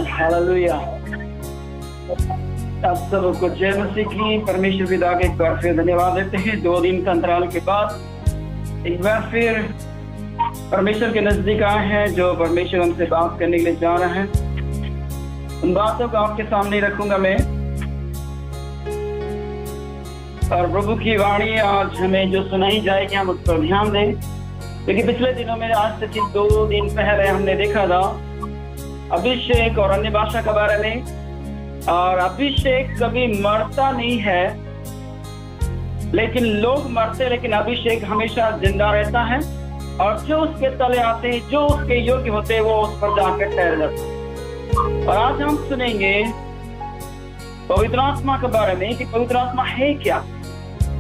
Hallelujah. आप सबको जय मसीह की। परमेश्वर पिता के एक बार फिर धन्यवाद देते हैं। 2 दिन का अंतराल के बाद एक बार फिर परमेश्वर के नजदीक आए हैं, जो परमेश्वर हमसे बात करने के लिए जा रहे हैं। उन बातों को आपके सामने रखूंगा मैं, और प्रभु की वाणी आज हमें जो सुनाई जाएगी हम उस पर ध्यान दें। क्योंकि पिछले दिनों में, आज से 2 दिन पहले हमने देखा था अभिषेक और अन्य भाषा के बारे में। और अभिषेक कभी मरता नहीं है, लेकिन लोग मरते, लेकिन अभिषेक हमेशा जिंदा रहता है। और जो उसके तले आते हैं, जो उसके योग्य होते हैं, वो उस पर जाकर ठहर जाते हैं। और आज हम सुनेंगे पवित्र आत्मा के बारे में कि पवित्र आत्मा है क्या,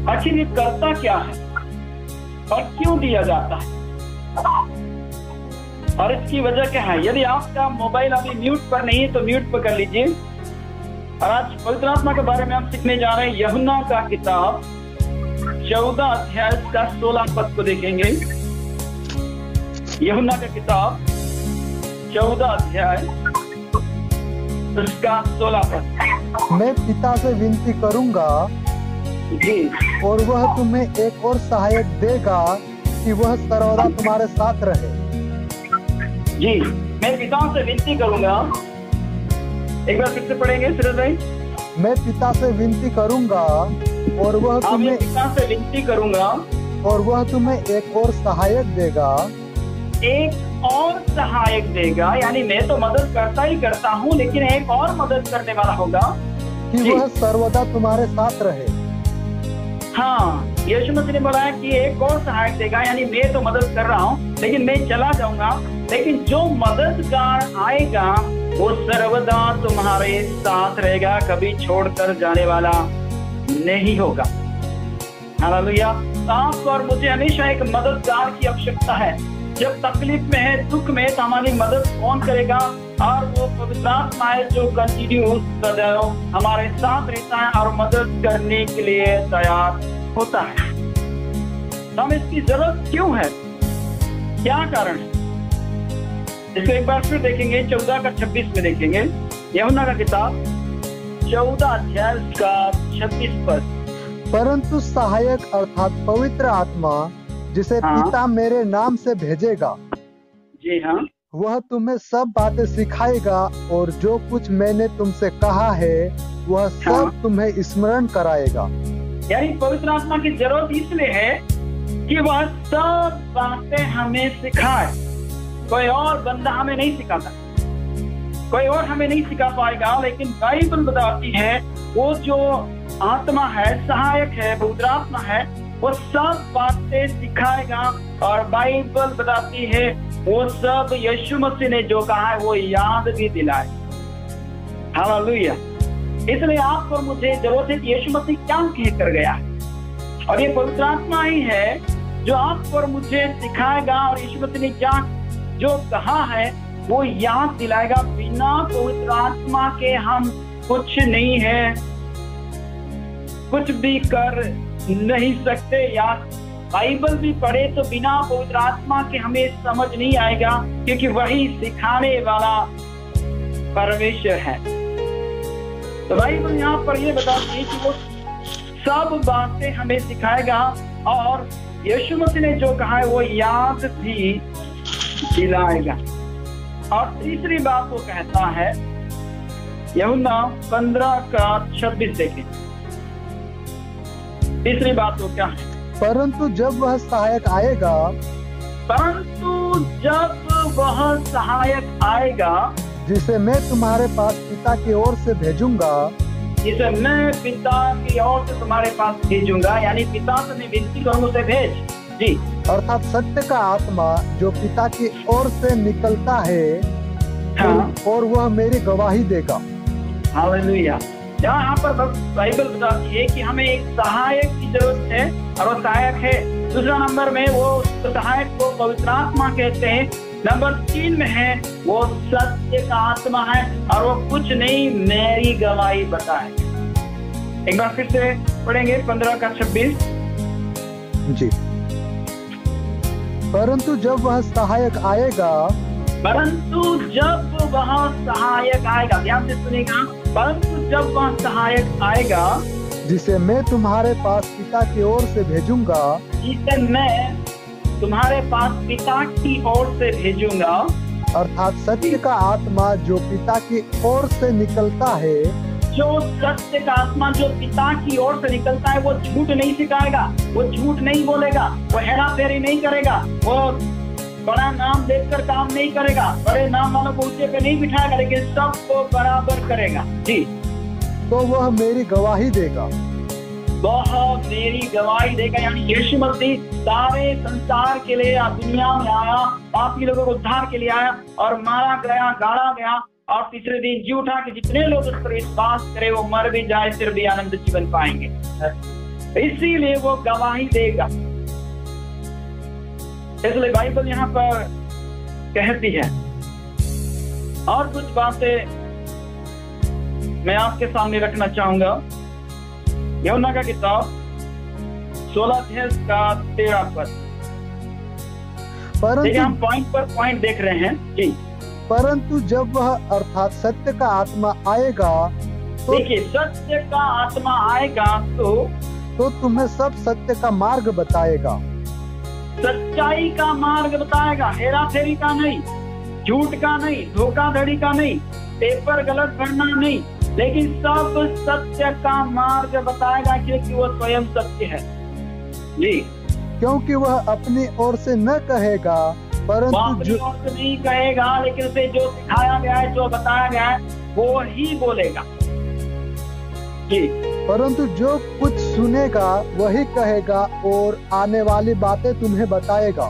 आखिर ये करता क्या है और क्यों दिया जाता है, और इसकी वजह क्या है। यदि आपका मोबाइल अभी म्यूट पर नहीं है तो म्यूट पर कर लीजिए। और आज पवित्र आत्मा के बारे में हम सीखने जा रहे हैं। यूहन्ना का किताब 14 अध्याय का 16 पद को देखेंगे। यूहन्ना का किताब 14 अध्याय उसका 16 पद। मैं पिता से विनती करूंगा जी, और वह तुम्हें एक और सहायक देगा कि वह सर्वदा तुम्हारे साथ रहे। जी, मैं पिता से विनती करूंगा। एक बार फिर से पढ़ेंगे सूरज भाई। मैं पिता से विनती करूंगा और वह तुम्हें पिता से विनती करूंगा और वह तुम्हें एक और सहायक देगा। एक और सहायक देगा, यानी मैं तो मदद करता ही करता हूँ, लेकिन एक और मदद करने वाला होगा कि वह सर्वदा तुम्हारे साथ रहे। हाँ, यीशु मसीह ने बोला कि एक और सहायक देगा, यानी मैं तो मदद कर रहा हूँ, लेकिन मैं चला जाऊंगा, लेकिन जो मददगार आएगा वो सर्वदा तुम्हारे साथ रहेगा, कभी छोड़कर जाने वाला नहीं होगा। हालेलुया। आपको और मुझे हमेशा एक मददगार की आवश्यकता है। जब तकलीफ में है, दुख में, तो हमारी मदद कौन करेगा? और वो पवित्र आत्मा है जो कंटिन्यूस हमारे साथ रहता है और मदद करने के लिए तैयार होता है। तो हमें इसकी जरूरत क्यों है, क्या कारण है, इसको एक बार फिर देखेंगे। 14 का 26 में देखेंगे। यूहन्ना का किताब 14 अध्याय का 26 पद। परंतु सहायक अर्थात पवित्र आत्मा, जिसे पिता मेरे नाम से भेजेगा, जी हाँ, वह तुम्हें सब बातें सिखाएगा और जो कुछ मैंने तुमसे कहा है वह सब तुम्हें स्मरण कराएगा। यानी पवित्र आत्मा की जरूरत इसलिए है कि वह सब बातें हमें सिखाए। कोई और बंदा हमें नहीं सिखाता, कोई और हमें नहीं सिखा पाएगा, लेकिन बाइबल बताती है वो जो आत्मा है, सहायक है, पवित्र आत्मा है, वो सब बातें सिखाएगा। और बाइबल बताती है वो सब यीशु मसीह ने जो कहा है वो याद भी दिलाए। हालेलुया। इसलिए आपको और मुझे जरूरत है कि यीशु मसीह क्या कह कर गया है, और ये पवित्र आत्मा ही है जो आपको और मुझे सिखाएगा। और यीशु मसीह ने क्या जो कहा है वो याद दिलाएगा। बिना पवित्र आत्मा के हम कुछ नहीं है, कुछ भी कर नहीं सकते। या बाइबल भी पढ़े तो बिना पवित्र आत्मा के हमें समझ नहीं आएगा, क्योंकि वही सिखाने वाला परमेश्वर है। तो बाइबल यहाँ पर ये बताती है कि वो सब बातें हमें सिखाएगा, और यीशु मसीह ने जो कहा है वो याद भी दिलाएगा। और तीसरी बात वो कहता है, यूहन्ना 15 का 26 देखें। तीसरी बात वो क्या है? परंतु जब वह सहायक आएगा, परंतु जब वह सहायक आएगा, जिसे मैं तुम्हारे पास पिता की ओर से भेजूंगा, जिसे मैं पिता की ओर से तुम्हारे पास भेजूंगा, यानी पिता से मैं विनती करूंगा उसे भेज। जी, अर्थात सत्य का आत्मा जो पिता की ओर से निकलता है, और वह मेरी गवाही देगा। हालेलुया। यहाँ पर बाइबल बताती है कि हमें एक सहायक की जरूरत है, और वो सहायक है। दूसरा नंबर में वो सहायक को पवित्र आत्मा कहते हैं। नंबर 3 में है वो सत्य का आत्मा है, और वो कुछ नहीं, मेरी गवाही बताए। एक बार फिर से पढ़ेंगे 15 का 26। जी, परंतु जब वह सहायक आएगा, परंतु जब वह सहायक आएगा, ध्यान से सुनेगा, परंतु जब वह सहायक आएगा जिसे मैं तुम्हारे पास पिता की ओर से भेजूंगा, जिसे मैं तुम्हारे पास पिता की ओर से भेजूंगा, अर्थात सत्य का आत्मा जो पिता की ओर से निकलता है, जो सत्य का आत्मा जो पिता की ओर से निकलता है, वो झूठ नहीं सिखाएगा, वो झूठ नहीं बोलेगा, वो हेरा फेरी नहीं करेगा, वो बड़ा नाम देखकर काम नहीं करेगा, बड़े नाम वालों को ऊंचे पे नहीं बिठाएगा, लेकिन सबको बराबर करेगा। जी, तो वह मेरी गवाही देगा। वह मेरी गवाही देगा, यानी यीशु मसीह सारे संसार के लिए दुनिया में आया, पापी लोगों को उद्धार के लिए आया और मारा गया, गाड़ा गया और तीसरे दिन जी उठा कि जितने लोग उस पर विश्वास करे, वो मर भी जाए फिर भी आनंद जीवन पाएंगे। इसीलिए वो गवाही देगा। इसलिए बाइबल यहाँ पर कहती है। और कुछ बातें मैं आपके सामने रखना चाहूंगा। यूहन्ना का किताब 16 अध्याय का 13 पद। देखिए, हम पॉइंट पर पॉइंट देख रहे हैं। जी, परंतु जब वह अर्थात सत्य का आत्मा आएगा तो देखिए, सत्य का आत्मा आएगा तो तुम्हें सब सत्य का मार्ग बताएगा। सच्चाई का मार्ग बताएगा, हेरा फेरी का नहीं, झूठ का नहीं, धोखाधड़ी का नहीं, पेपर गलत भरना नहीं, लेकिन सब सत्य का मार्ग बताएगा, क्योंकि वो स्वयं सत्य है। जी, क्योंकि वह अपनी ओर से न कहेगा, परंतु अपनी ओर से नहीं कहेगा, लेकिन उसे जो सिखाया गया है, जो बताया गया है, वो ही बोलेगा। जी, परंतु जो कुछ सुनेगा वही कहेगा और आने वाली बातें तुम्हें बताएगा।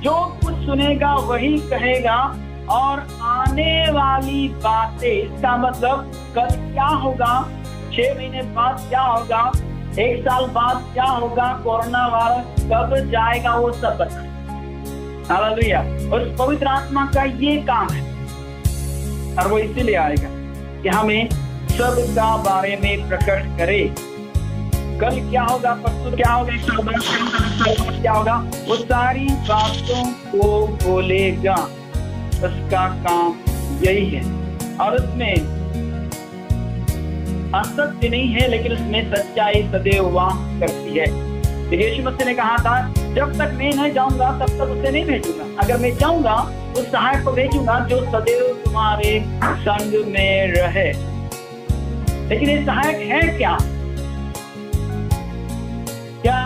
जो कुछ सुनेगा वही कहेगा और आने वाली बातें, इसका मतलब कल क्या होगा, 6 महीने बाद क्या होगा, 1 साल बाद क्या होगा, कोरोना वायरस कब जाएगा, वो सब बताएगा। हालेलुया। उस पवित्र आत्मा का ये काम है और वो इसीलिए आएगा कि हमें सब का बारे में प्रकट करे। कल क्या होगा, परसों क्या होगा, 1 साल बाद क्या होगा, वो सारी बातों को बोलेगा। उसका काम यही है और उसमें असत्य नहीं है, लेकिन उसमें सच्चाई सदैव वास करती है। यीशु मसीह ने कहा था, जब तक मैं नहीं जाऊंगा तब तक उसे नहीं भेजूंगा। अगर मैं जाऊंगा तो सहायक को भेजूंगा जो सदैव तुम्हारे संग में रहे। लेकिन ये सहायक है क्या? क्या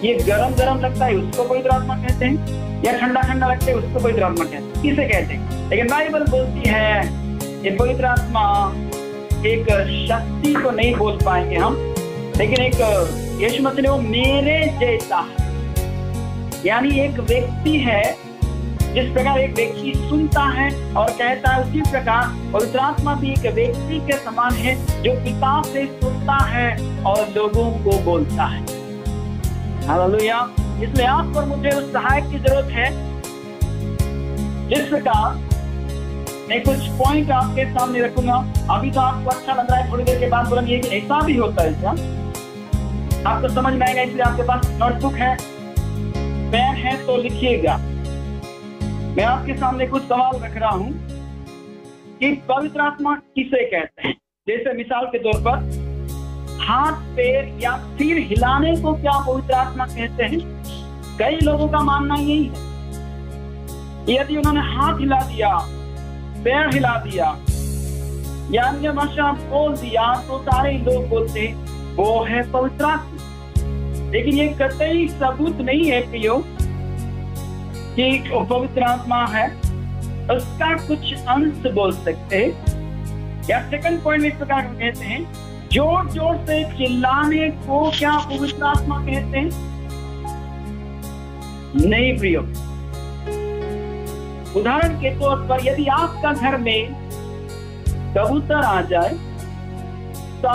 ये गरम गरम लगता है उसको पवित्र आत्मा कहते हैं, या ठंडा ठंडा लगता है उसको पवित्र आत्मा कहते हैं? किसे कहते हैं? लेकिन बाइबल बोलती है ये पवित्र आत्मा एक शक्ति को नहीं बोल पाएंगे हम, लेकिन एक यीशु मसीह ने वो मेरे जैसा है, यानी एक व्यक्ति है। जिस प्रकार एक व्यक्ति सुनता है और कहता है, उसी प्रकार पवित्र आत्मा भी एक व्यक्ति के समान है जो पिता से सुनता है और लोगों को बोलता है। हालेलुया। इसलिए आप और मुझे उस सहायक की जरूरत है। जिस प्रकार मैं कुछ पॉइंट आपके सामने रखूंगा। अभी तो आपको अच्छा लग रहा है, थोड़ी देर के बाद बोलेंगे कि ऐसा भी होता है क्या? आपको समझ में आएगा। इसलिए आपके पास नोटबुक है, पेन है तो लिखिएगा। मैं आपके सामने कुछ सवाल रख रहा हूं कि पवित्र आत्मा किसे कहते हैं। जैसे मिसाल के तौर पर हाथ, पैर या सिर हिलाने को क्या पवित्र आत्मा कहते हैं? कई लोगों का मानना यही है, यदि उन्होंने हाथ हिला दिया, पैर हिला दिया या अन्य भाषा बोल दिया तो सारे लोग बोलते वो है पवित्र आत्मा। लेकिन ये कतई सबूत नहीं है प्रियो कि पवित्र आत्मा है। उसका कुछ अंश बोल सकते हैं। या सेकंड पॉइंट इस प्रकार कहते हैं, जोर जोर से चिल्लाने को क्या पवित्र आत्मा कहते हैं? नहीं प्रियो। उदाहरण के तौर पर यदि आपका घर में कबूतर आ जाए तो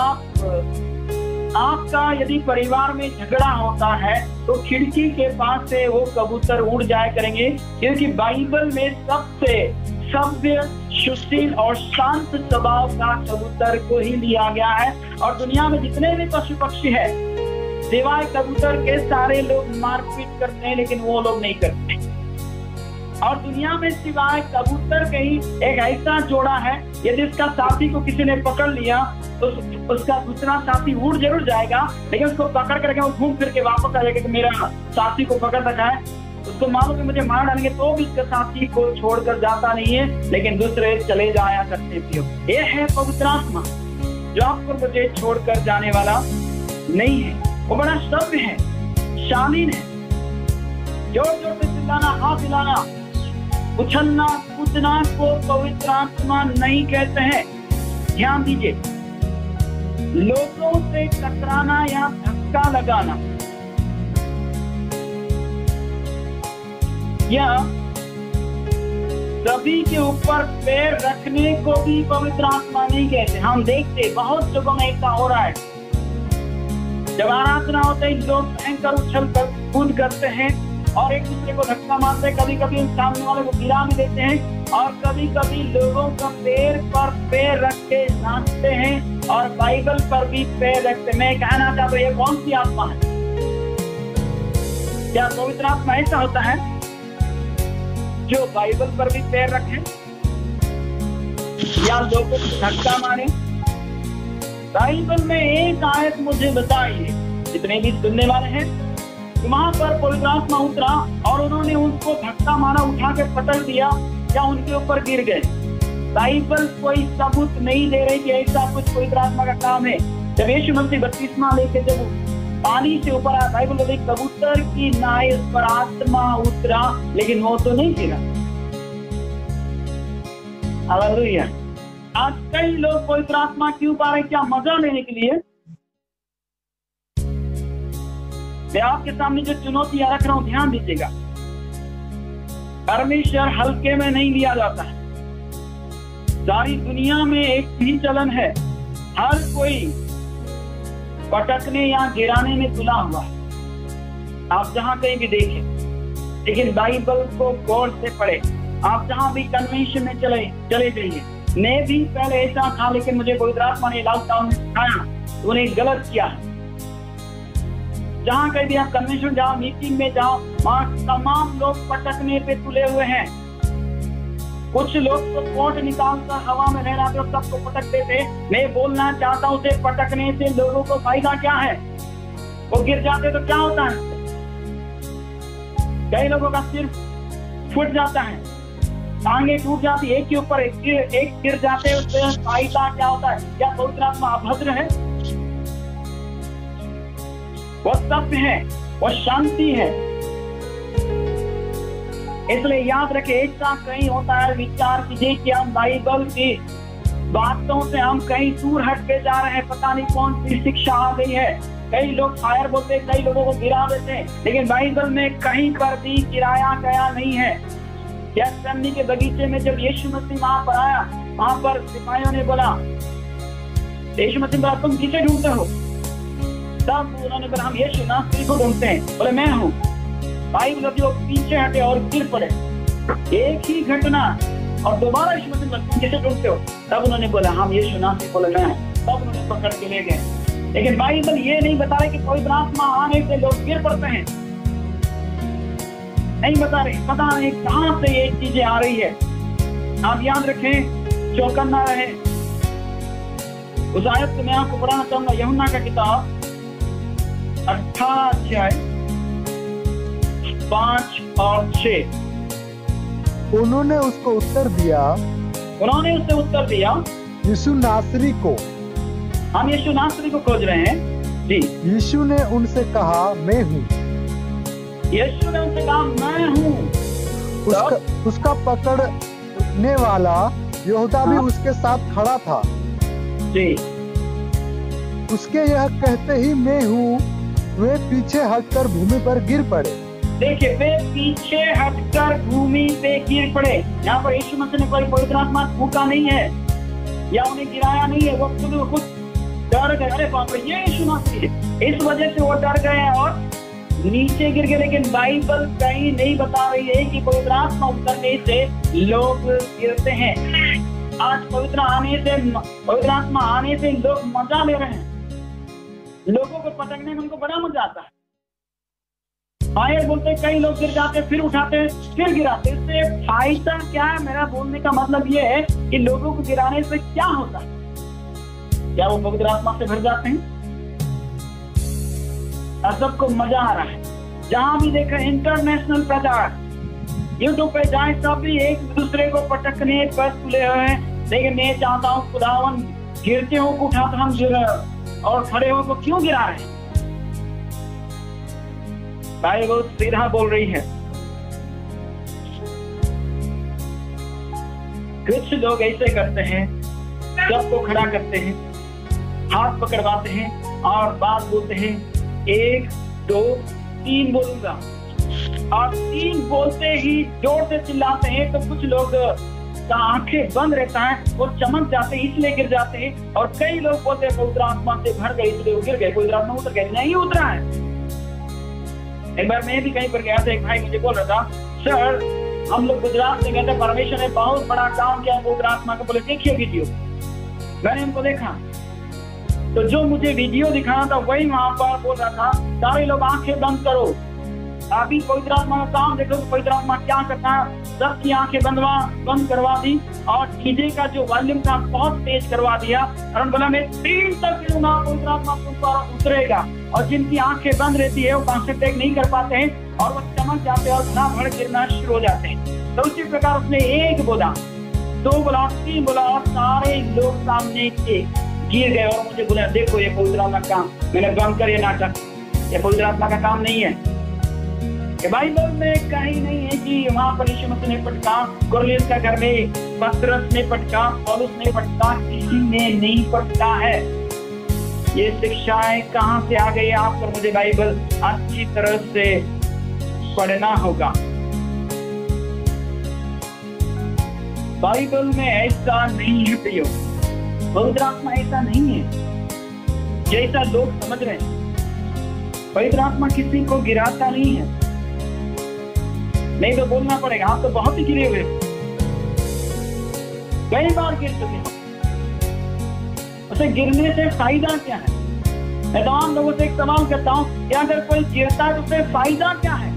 आपका यदि परिवार में झगड़ा होता है तो खिड़की के पास से वो कबूतर उड़ जाया करेंगे, क्योंकि बाइबल में सबसे सभ्य, सुशील और शांत स्वभाव का कबूतर को ही लिया गया है। और दुनिया में जितने भी पशु पक्षी है सिवाय कबूतर के सारे लोग मारपीट करते हैं, लेकिन वो लोग नहीं करते। और दुनिया में सिवाय कबूतर के ही एक ऐसा जोड़ा है, यदि उसका साथी को किसी ने पकड़ लिया तो उसका दूसरा साथी उड़ जरूर जाएगा, लेकिन उसको पकड़ करके वो घूम फिर के वापस आ जाएगा कि मेरा साथी को पकड़ रखा है। उसको मालूम कि मुझे मार डालेंगे तो भी उसके साथी को छोड़कर जाता नहीं है, लेकिन दूसरे चले जाया करते थे। ये है पवित्र आत्मा जो आपको मुझे छोड़कर जाने वाला नहीं है। वो बड़ा सभ्य है, शालीन है। जोर जोर से चिल्लाना, हाथ हिलाना, उछलना कूदना को पवित्र आत्मा नहीं कहते हैं। ध्यान दीजिए, लोगों से टकराना या धक्का लगाना या सभी के ऊपर पैर रखने को भी पवित्र आत्मा नहीं कहते। हम देखते बहुत जगहों में ऐसा हो रहा है, जब आराधना होते ही लोग भयंकर उछल कर कूद करते हैं और एक दूसरे को धक्का मारते हैं, कभी कभी सामने वाले को गिरा भी देते हैं और कभी कभी लोगों का पैर पर पैर रख के नाचते हैं और बाइबल पर भी पैर रखते हैं। मैं कहना चाहता हूं, ये कौन सी आत्मा है? क्या पवित्र आत्मा ऐसा होता है जो बाइबल पर भी पैर रखे या लोगों को धक्का मारे? बाइबल में एक आयत मुझे बताइए, जितने भी सुनने वाले हैं, वहां पर पवित्र आत्मा उतरा और उन्होंने उनको धक्का मारा, उठा के पटक दिया या उनके ऊपर गिर गए। बाइबल कोई सबूत नहीं दे रही कि ऐसा कुछ पवित्र आत्मा का काम है। जब यीशु मसीह बपतिस्मा लेके जब पानी से ऊपर आया, बाइबल बोलती कबूतर की नाई उस पर आत्मा उतरा, लेकिन वो तो नहीं गिरा। हालेलुया। आज कई लोग पवित्र आत्मा क्यों पा रहे? क्या मजा लेने के लिए? मैं आपके सामने जो चुनौतियां रख रहा हूं, ध्यान दीजिएगा। परमेश्वर हल्के में नहीं लिया जाता है। सारी दुनिया में एक ही चलन है, हर कोई पटकने या गिराने में तुला हुआ है। आप जहां कहीं भी देखें, लेकिन बाइबल को गौर से पढ़े। आप जहां भी कन्वेंशन में चले जाइए। मैं भी पहले ऐसा था, लेकिन मुझे पवित्र आत्मा ने लॉकडाउन में सिखाया, तो उन्हें गलत किया। जहां कहीं भी आप कन्वेंशन जाओ, मीटिंग में जाओ, वहां तमाम लोग पटकने पे तुले हुए हैं। कुछ लोग तो कोट निकालकर हवा में लहराते और सबको पटक देते। मैं बोलना चाहता हूं, उसे पटकने से लोगों को फायदा क्या है? वो गिर जाते तो क्या होता है? कई लोगों का सिर फूट जाता है, टांगे टूट जाती, एक के ऊपर एक गिर जाते हैं, उससे फायदा क्या होता है? क्या पवित्र आत्मा अभद्र है? वो सत्य है, वो शांति है। इसलिए याद रखें, ऐसा कहीं होता है, विचार कीजिए कि हम बाइबल की बातों से हम कहीं दूर हटके जा रहे हैं। पता नहीं कौन सी शिक्षा आ गई है। कई लोग फायर बोलते हैं, कई लोगों को गिरा देते हैं, लेकिन बाइबल में कहीं पर भी गिराया गया नहीं है। गेत्सेमनी के बगीचे में जब यीशु मसीह वहां पर आया, वहां पर सिपाहियों ने बोला, यीशु मसीह बोला, तुम किसे ढूंढते हो? तब उन्होंने बोला, हम यीशु नासरी को ढूंढते हैं। बोले, मैं हूँ। बाइबल वो पीछे हटे और गिर पड़े। एक ही घटना, और दोबारा यीशु मसीह बोला, तुम किसे ढूंढते हो? तब उन्होंने बोला, हम यीशु नासरी। बोले, मैं हूँ। तब उन्होंने पकड़ के ले गए। लेकिन बाइबल ये नहीं बता रहे कि पवित्र आत्मा आने से लोग गिर पड़ते हैं, नहीं बता रहे। पता नहीं कहां से ये चीजें आ रही है। आप याद रखें, चौकन्ना रहे। उस आयत को मैं आपको पढ़ाना चाहूंगा, यूहन्ना का किताब 18 अध्याय 5 और 6। उन्होंने उसको उत्तर दिया, यीशु नासरी को। हम यीशु नासरी को खोज रहे हैं जी। यीशु ने उनसे कहा, मैं हूँ। यीशु ने उनसे कहा, मैं हूँ। उसका पकड़ने वाला यहूदा भी उसके साथ खड़ा था जी। उसके यह कहते ही मैं हूँ, वे पीछे हटकर भूमि पर गिर पड़े। देखिए, वे पीछे हटकर भूमि पे गिर पड़े। यहाँ पर यीशु मसीह ने कोई पवित्र आत्मा फूका नहीं है या उन्हें गिराया नहीं है। वो खुद डर गए, अरे बाप रे, ये यीशु मसीह है। इस वजह से वो डर गए और नीचे गिर गए। लेकिन बाइबल कहीं नहीं बता रही है कि पवित्र आत्मा उतरने से लोग गिरते हैं। आज पवित्र आत्मा आने से लोग मजा ले रहे हैं। लोगों को पटकने में उनको बड़ा मजा आता है। फायर बोलते कई लोग गिर जाते फिर उठाते फिर गिराते। इससे फायदा क्या है? मेरा बोलने का मतलब ये है कि लोगों को गिराने से क्या होता है? क्या वो पवित्र आत्मा से भर जाते हैं? सबको मजा आ रहा है। जहां भी देखा इंटरनेशनल प्रचार, यूट्यूब पे जाए सभी एक दूसरे को पटकने पर तुले हुए हैं। लेकिन मैं चाहता हूँ खुदावन गिरते हो को उठाता हम गिर और खड़े हो को क्यों गिरा रहे हैं? भाई बहुत सीधा बोल रही है। कुछ लोग ऐसे करते हैं, सबको खड़ा करते हैं, हाथ पकड़वाते हैं और बात बोलते हैं 1 2 3 बोलूंगा और 3 बोलते ही जोर से चिल्लाते हैं। तो कुछ लोग का आंखें बंद रहता है, वो चमक जाते हैं इसलिए गिर जाते हैं। और कई लोग बोलते हैं पवित्र आत्मा से भर गए इसलिए वो गिर गए, पवित्र आत्मा उतर गए। नहीं उतरा है। एक बार मैं भी कहीं पर गया था, एक भाई मुझे बोल रहा था, सर हम लोग गुजरात से गए थे, परमेश्वर ने बहुत बड़ा काम किया पवित्र आत्मा को। बोले देखिए वीडियो। मैंने उनको देखा तो जो मुझे वीडियो दिखाना था वही वहां पर बोल रहा था सारे लोग आंखें बंद करो, अभी पवित्र आत्मा का काम देखो। तो पवित्र आत्मा क्या करता है? सबकी आंखें बंद करवा दी और डीजे का जो वॉल्यूम था बहुत तेज करवा दिया और बोला मैं 3 तक गिरूंगा, पवित्र आत्मा तुम पर उतरेगा। और जिनकी आंखें बंद रहती है वो कॉन्सेंट्रेट नहीं कर पाते हैं और वो चमक जाते हैं और घना भर गिरना शुरू हो जाते हैं। तो उसी प्रकार उसने 1 बोला, 2 बोला, 3 बोला और सारे लोग सामने के गिर गए। और मुझे बोला देखो ये पवित्र आत्मा का काम। मैंने बंद कर ये नाटक, ये पवित्र आत्मा का काम नहीं है। ये बाइबल में कहीं नहीं है कि वहां पर यीशु मसीह ने पटका, कुरनेलियुस का घर में पतरस ने पटका, पौलुस ने पटका, किसी ने नहीं पटका है। ये शिक्षाएं कहां से आ गई? आप पर मुझे बाइबल अच्छी तरह से पढ़ना होगा। बाइबल में ऐसा नहीं है प्रियो, पवित्र आत्मा ऐसा नहीं है जैसा लोग समझ रहे हैं। पवित्र आत्मा किसी को गिराता नहीं है। नहीं तो बोलना पड़ेगा आप तो बहुत ही गिरे हुए, कई बार गिर चुके हो। उसे गिरने से फायदा क्या है? मैं तमाम लोगों से एक सवाल करता हूँ, क्या अगर कोई गिरता है तो उसे फायदा क्या है?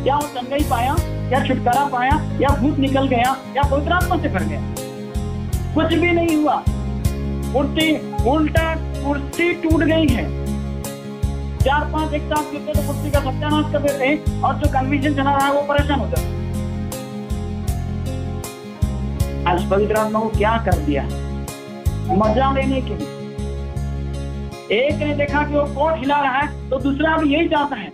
क्या वो चंगाई पाया, या छुटकारा पाया, या भूत निकल गया, या पवित्र आत्मा से भर गया? कुछ भी नहीं हुआ। उल्टा कुर्सी टूट गई है। 4-5 एक साथ गिरते तो कुर्सी का सत्यानाश कर देते हैं और जो कन्वेंशन चला रहा है वो परेशान हो जाता है। आज पवित्र आत्मा को क्या कर दिया? मजा लेने के लिए। एक ने देखा कि वो कोट हिला रहा है तो दूसरा भी यही चाहता है,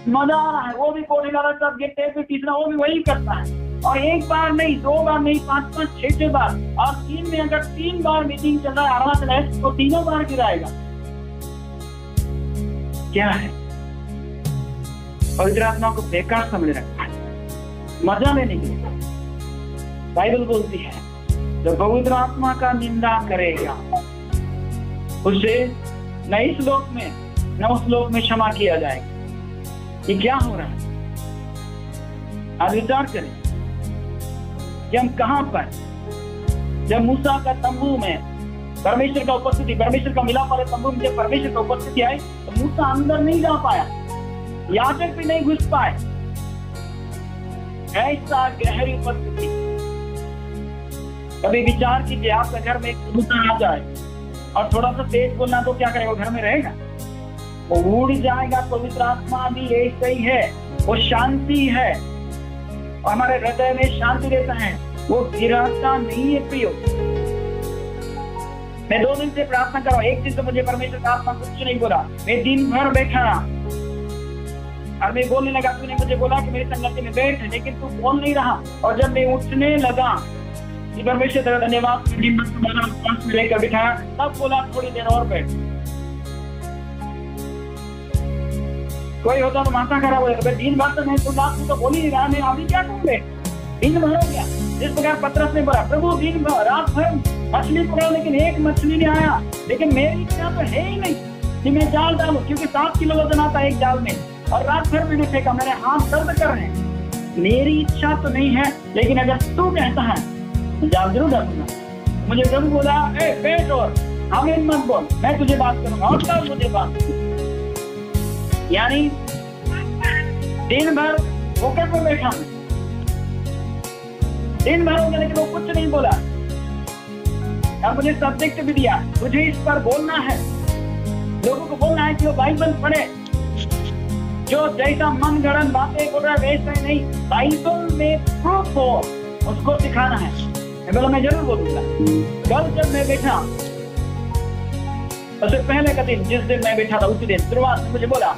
मजा आ रहा है, वो भी कोट हिला रहा है, सब गिरते हैं, फिर तीसरा वो भी वही करता है। और 1 बार नहीं, 2 बार नहीं, 5-5, 6-6 बार। और 3 में अगर 3 बार मीटिंग चल रहा है, आराम चला है तो 3 बार गिराएगा। क्या है? पवित्र आत्मा को बेकार समझ रखा है, मजा लेने के लिए। बाइबल बोलती है जो पवित्र आत्मा का निंदा करेगा उसे न इस लोक में न उस लोक में क्षमा किया जाएगा। ये क्या हो रहा है? आज विचार करें कि हम कहां पर, जब मूसा का तंबू में परमेश्वर का उपस्थिति, परमेश्वर का मिलाप वाले तंबू में जब परमेश्वर का उपस्थिति आई तो मूसा अंदर नहीं जा पाया, याजक भी नहीं घुस पाए। ऐसा गहरी उपस्थिति। कभी विचार कीजिए, आपके घर में एक मूसा आ जाए और थोड़ा सा तेज बोलना तो क्या करेगा? घर में रहेगा? वो उड़ जाएगा। पवित्र आत्मा भी ऐसा ही है, वो शांति है और हमारे हृदय में शांति देता है, वो गिराता नहीं है प्रियो। मैं 2 दिन से प्रार्थना कर रहा हूं, एक दिन तो मुझे परमेश्वर का आत्मा कुछ नहीं बोला। मैं दिन भर बैठा और मैं बोलने लगा, तूने मुझे बोला कि मेरी संगति में बैठ, लेकिन तू बोल नहीं रहा। और जब मैं उठने लगा, परमेश्वर तेरा धन्यवाद, दिन भर तुम्हारा उपवास में लेकर बिठाया, तब बोला थोड़ी देर और बैठ। कोई होता तो माता करा बोलेगा, दिन भर तो मैं तो बोल ही नहीं रहा, मैं अभी क्या कहूँगे? दिन भर हो गया। जिस प्रकार पतरस ने बोला, प्रभु दिन भर रात भर मछली पकड़ा लेकिन एक मछली नहीं आया, लेकिन मेरी इच्छा तो है ही नहीं कि मैं जाल डालूं, क्योंकि 7 किलो वजन आता है एक जाल में, और रात भर मैंने फेंका, मेरे हाथ दर्द कर रहे हैं। मेरी इच्छा तो नहीं है, लेकिन अगर तू कहता है तो जाल जरूर डालूंगा। मुझे प्रभु बोला, ए बैठ और हमें मत बोल, मैं तुझे बात करूंगा और तब मुझे बात। यानी दिन भर फोकट में बैठा, दिन भर हो गया लेकिन वो कुछ नहीं बोला। अब मुझे सब्जेक्ट भी दिया, मुझे इस पर बोलना है, लोगों को बोलना है कि वो बाइबल पढ़े। जो जैसा मन गढ़ंत बातें बोल रहा है वैसा नहीं, बाइबल में प्रूफ हो उसको सिखाना है। मैं जरूर बोलूंगा। कल जब मैं बैठा, उससे पहले का दिन, जिस दिन मैं बैठा था उसी दिन शुरुआत में मुझे बोला,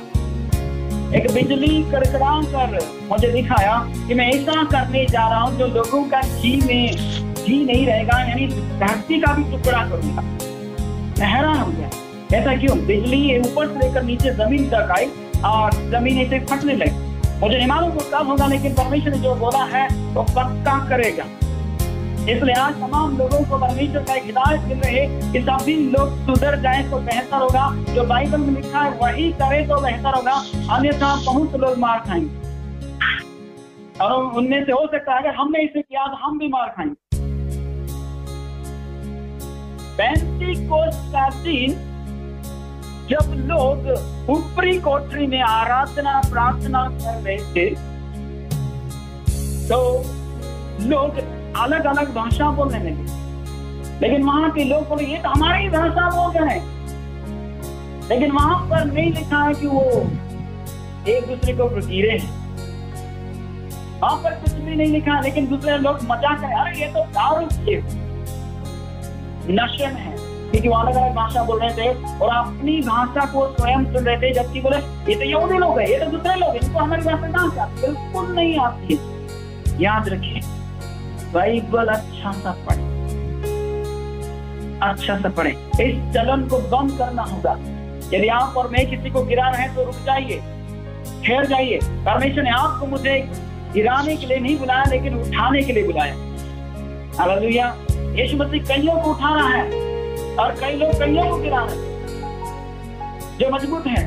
एक बिजली कड़कड़ा कर मुझे दिखाया कि मैं ऐसा करने जा रहा हूं जो लोगों का जी नहीं रहेगा, यानी धरती का भी टुकड़ा करूंगा। मैं हैरान हो गया, ऐसा क्यों? बिजली ऊपर से लेकर नीचे जमीन तक आई और जमीन ऐसे फटने लगी। मुझे नहीं मालूम वो कब होगा, लेकिन परमेश्वर ने जो बोला है वो पक्का करेगा। इसलिए आज तमाम लोगों को परमेश्वर का एक हिदायत मिल रही है कि सभी लोग सुधर जाए तो बेहतर होगा। जो बाइबल में लिखा है वही करे तो बेहतर होगा, अन्यथा बहुत लोग मार खाएंगे। और उनमें से हो सकता है अगर हमने इसे किया तो हम भी मार खाएंगे। पेंटिकोस्ट का दिन जब लोग ऊपरी कोठरी में आराधना प्रार्थना कर रहे थे तो लोग अलग अलग भाषा बोलने लगे, लेकिन वहां के लोग बोले ये तो हमारी भाषा बोल रहे हैं, लेकिन वहां पर नहीं लिखा है कि वो एक दूसरे को गिरे हैं। वहां पर कुछ भी नहीं लिखा, लेकिन दूसरे लोग मजाक करें, अरे ये तो दारू पिए नशे में है, क्योंकि वो अलग अलग भाषा बोल रहे थे और अपनी भाषा को स्वयं सुन रहे थे, जबकि बोले ये तो यहूदी लोग है, ये तो दूसरे लोग, इनको हमारी भाषा कहां आती? बिल्कुल नहीं आती है। याद रखिए, बाइबल अच्छा सा पढ़े, अच्छा सा पढ़े। इस चलन को बंद करना होगा। यदि आप और मैं किसी को गिरा रहे हैं तो रुक जाइए, ठहर जाइए। परमेश्वर ने आपको मुझे गिराने के लिए नहीं बुलाया, लेकिन उठाने के लिए बुलाया। हालेलुया। यीशु मसीह कईयों को उठा रहा है और कई लोग कईयों को गिरा रहे हैं जो मजबूत हैं।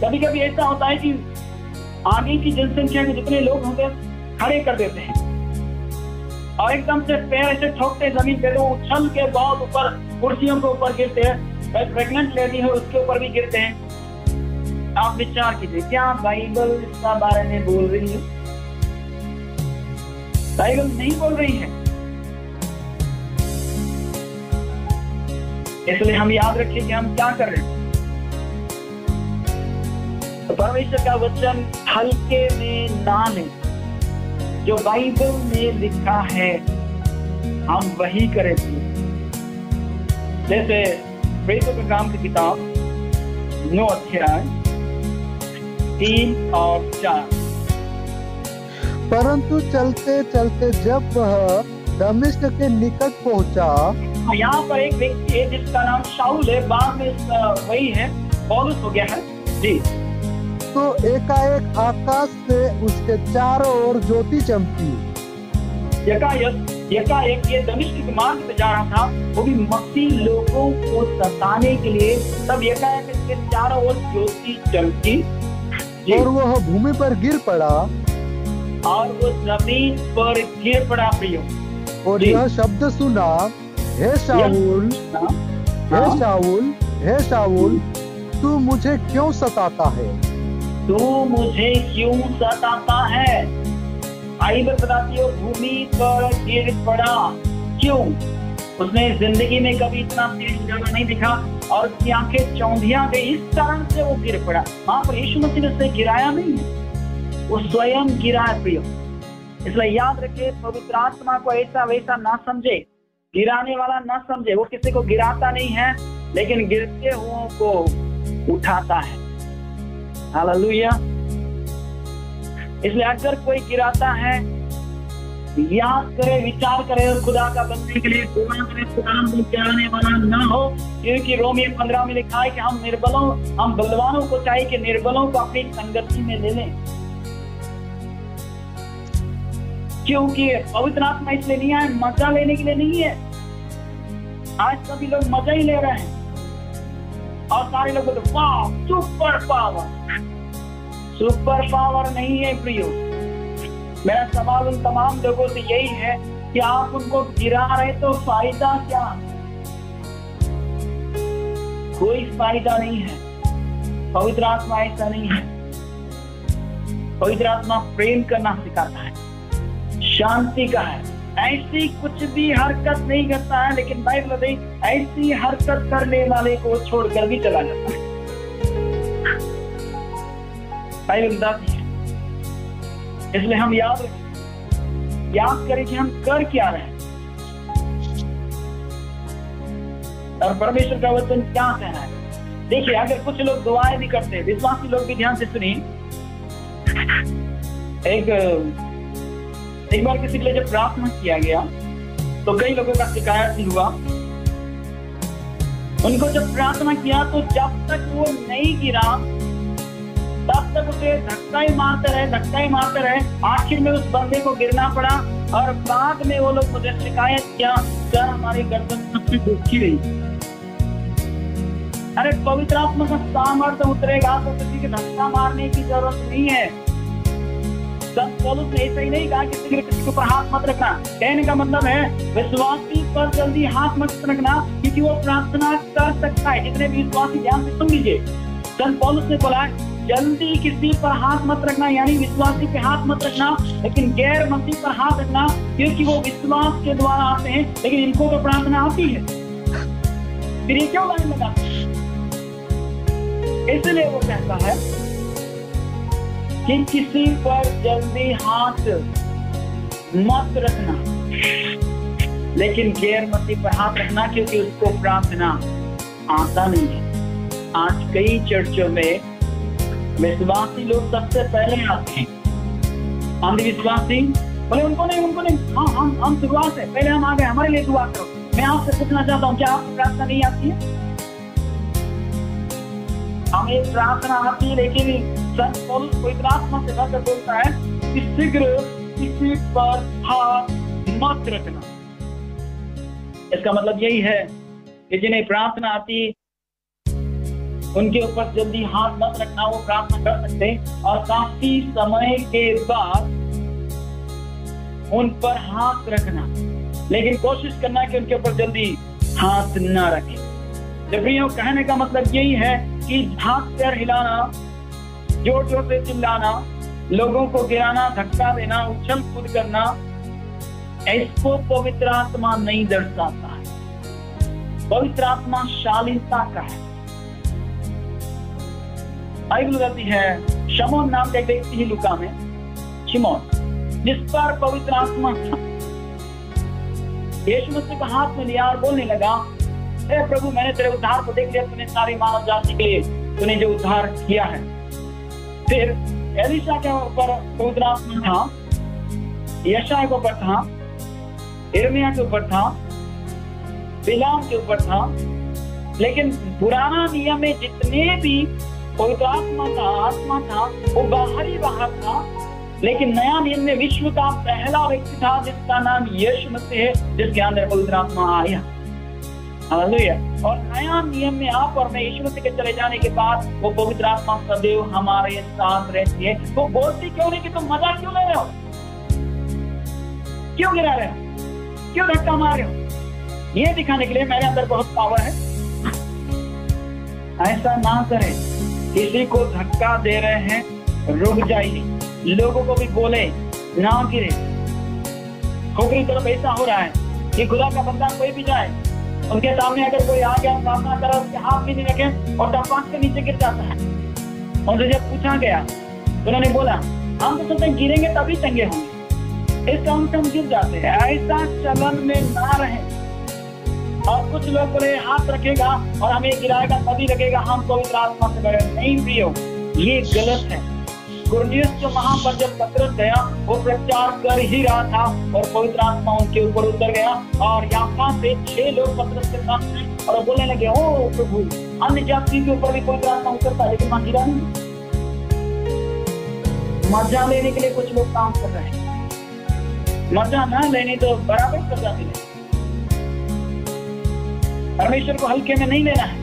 कभी कभी ऐसा होता है कि आगे की जनसंख्या के जितने लोग होंगे खड़े कर देते हैं और एकदम से पैर ऐसे ठोकते जमीन पे, तो उछल के बहुत ऊपर कुर्सियों के ऊपर गिरते हैं। प्रेग्नेंट लेडी हो उसके ऊपर भी गिरते हैं। आप विचार कीजिए, क्या बाइबल इसका बारे में बोल रही है? बाइबल नहीं बोल रही है। इसलिए हम याद रखिए कि हम क्या कर रहे हैं। तो परमेश्वर का वचन हल्के में ना लें। जो बाइबल में लिखा है हम वही करें। जैसे प्रेरितों के काम की किताब 9 अध्याय 3 और 4। परंतु चलते चलते जब वह दमिश्क के निकट पहुंचा, यहाँ पर एक व्यक्ति है जिसका नाम शाऊल है, बाद में वही है पौलुस हो गया है जी। तो एकाएक आकाश से उसके चारों ओर ज्योति चमकी। एकाएक ये दमिश्क के मार्ग पे जा रहा था, वो भी मसीह लोगों को सताने के लिए। तब एकाएक इसके चारों ओर ज्योति चमकी और वह भूमि पर गिर पड़ा, और वो जमीन पर गिर पड़ा प्रियो। और यह शब्द सुना, हे शाऊल, हे शाऊल, हे शाऊल, तू मुझे क्यों सताता है? तू मुझे क्यों सताता है? बाइबल बताती है भूमि पर गिर पड़ा। क्यों? उसने जिंदगी में कभी इतना तेज जगह नहीं दिखा और उसकी आंखें चौंधिया गई, इस कारण से वो गिर पड़ा। वहां पर यीशु मसीह ने उसे गिराया नहीं है, वो स्वयं गिरा है प्रियो। इसलिए याद रखिए, पवित्र आत्मा को ऐसा वैसा ना समझे, गिराने वाला ना समझे। वो किसी को गिराता नहीं है, लेकिन गिरते हुओं को उठाता है। हालेलुया। इसलिए अगर कोई गिराता है, याद करे, विचार करे और खुदा का बनने के लिए दुआ करे, खुदा को गिराने वाला ना हो। क्योंकि रोमियो 15 में लिखा है कि हम बलवानों को चाहिए कि निर्बलों को अपनी संगति में ले लें। क्योंकि पवित्र आत्मा इसलिए नहीं है, मजा लेने के लिए नहीं है। आज सभी लोग मजा ही ले रहे हैं और सारे लोग बोलते वाह सुपर पावर। सुपर पावर नहीं है प्रियो। मेरा सवाल उन तमाम लोगों से यही है कि आप उनको गिरा रहे तो फायदा क्या? कोई फायदा नहीं है। पवित्र आत्मा ऐसा नहीं है। पवित्र आत्मा प्रेम करना सिखाता है, शांति का है, ऐसी कुछ भी हरकत नहीं करता है, लेकिन बाइबल बताइए ऐसी हरकत करने वाले को छोड़कर भी चला जाता है। बाइबल बताती है, इसलिए हम याद करें कि हम कर क्या रहे हैं और परमेश्वर का वचन क्या कहना है। देखिए, अगर कुछ लोग दुआएं भी करते हैं, विश्वासी लोग भी ध्यान से सुनिए। एक बार किसी के लिए जब प्रार्थना किया गया तो कई लोगों का शिकायत हुआ। उनको जब प्रार्थना किया तो जब तक वो नहीं गिरा तब तक उसे धक्का ही मारते रहे। आखिर में उस बंदे को गिरना पड़ा और बाद में वो लोग मुझे शिकायत किया, सर हमारी गर्दन सबसे दुखी रही। अरे पवित्र आत्मा का सामर्थ्य उतरेगा तो किसी के धक्का मारने की जरूरत नहीं है। संत पौलुस ने ऐसा ही नहीं कहा कि किसी के ऊपर हाथ मत रखना। कहने का मतलब है विश्वासी पर जल्दी हाथ मत रखना, क्योंकि वो प्रार्थना कर सकता है। जितने भी विश्वासी ध्यान से सुन लीजिए, संत पौलुस ने बोला जल्दी किसी पर हाथ मत रखना, यानी विश्वासी पे हाथ मत रखना, लेकिन गैर मसीह पर हाथ रखना, क्योंकि वो विश्वास के द्वारा आते हैं, लेकिन इनको तो प्रार्थना आती है। फिर ये क्यों लाइन लगाते हैं? इसलिए वो कहता है कि किसी पर जल्दी हाथ मत रखना, लेकिन गैर मसीह पर हाथ रखना, क्योंकि उसको प्रार्थना आता नहीं है। आज कई चर्चों में विश्वासी लोग सबसे पहले आते हैं, अंधविश्वासी बोले उनको नहीं, हाँ हम शुरुआत है, पहले हम आ गए, हमारे लिए दुआ करो। मैं आपसे पूछना चाहता हूँ, क्या आपको प्रार्थना नहीं आती है? हमें प्रार्थना आती है, लेकिन संत पौलुस पवित्र आत्मा से भरकर बोलता है कि शीघ्र किसी पर हाथ मत रखना। इसका मतलब यही है कि जिन्हें प्रार्थना आती उनके ऊपर जल्दी हाथ मत रखना, वो प्रार्थना कर सकते और काफी समय के बाद उन पर हाथ रखना, लेकिन कोशिश करना कि उनके ऊपर जल्दी हाथ न रखें। प्रियो, कहने का मतलब यही है कि हाथ पैर हिलाना, जोर जोर से चिल्लाना, लोगों को गिराना, धक्का देना, उछल कूद करना, इसको पवित्र आत्मा नहीं दर्शाता है। पवित्र आत्मा शालीनता का है। बाइबल कहती है शमौन नाम का एक व्यक्ति ही लुका में, शिमोन, जिस पर पवित्र आत्मा था, यीशु मसीह का हाथ में लिया और बोलने लगा, हे प्रभु, मैंने तेरे उद्धार को देख लिया, तूने सारी मानव जाति के लिए तूने जो उद्धार किया है। फिर एलीशा के ऊपर पवित्र आत्मा था, यशायाह के ऊपर था, यिर्मयाह के ऊपर था, बिलाम के ऊपर था, लेकिन पुराना नियम में जितने भी पवित्र आत्मा था वो बाहरी बाहर था, लेकिन नया नियम में विश्व का पहला व्यक्ति था जिसका नाम यीशु मसीह है, जिसके अंदर पवित्र आत्मा आया। हालेलुया। और नया नियम में आप और मैं यीशु मसीह के चले जाने के बाद वो पवित्र आत्मा सदैव हमारे साथ रहती है। वो बोलती क्यों नहीं कि तुम मजा क्यों ले रहे हो, क्यों गिरा रहे हो, क्यों धक्का मार रहे हो? ये दिखाने के लिए मेरे अंदर बहुत पावर है। ऐसा ना करें, किसी को धक्का दे रहे हैं, रुक जाइए। लोगों को भी बोले ना गिरे। खोपड़ी तरफ ऐसा हो रहा है कि खुदा का बंदा कोई भी जाए, उनके सामने अगर कोई आ गया, प्रार्थना करा, उसके हाथ भी नहीं रखे और टपाक के नीचे गिर जाता है। उनसे जब पूछा गया तो उन्होंने बोला, हम तो सोचते गिरेंगे तभी चंगे होंगे, इस काम से हम गिर जाते हैं। ऐसा चलन में ना रहे। और कुछ लोग बोले हाथ रखेगा और हमें गिराएगा तभी लगेगा हम पवित्र आत्मा से बगैर। नहीं प्रियो, ये गलत है। कुरनेलियुस जो वहां पर जब पतरस गया, वो प्रचार कर ही रहा था और पवित्र आत्मा उनके ऊपर उतर गया और याफा से 6 लोग पतरस के साथ थे और बोलने लगे, ओ प्रभु, अन्य जाति के ऊपर भी पवित्र आत्मा उतरता है, लेकिन वहां गिरा नहीं। मजा लेने के लिए कुछ लोग काम कर रहे हैं, मजा ना लेने तो बराबर सजा मिले। परमेश्वर को हल्के में नहीं लेना है,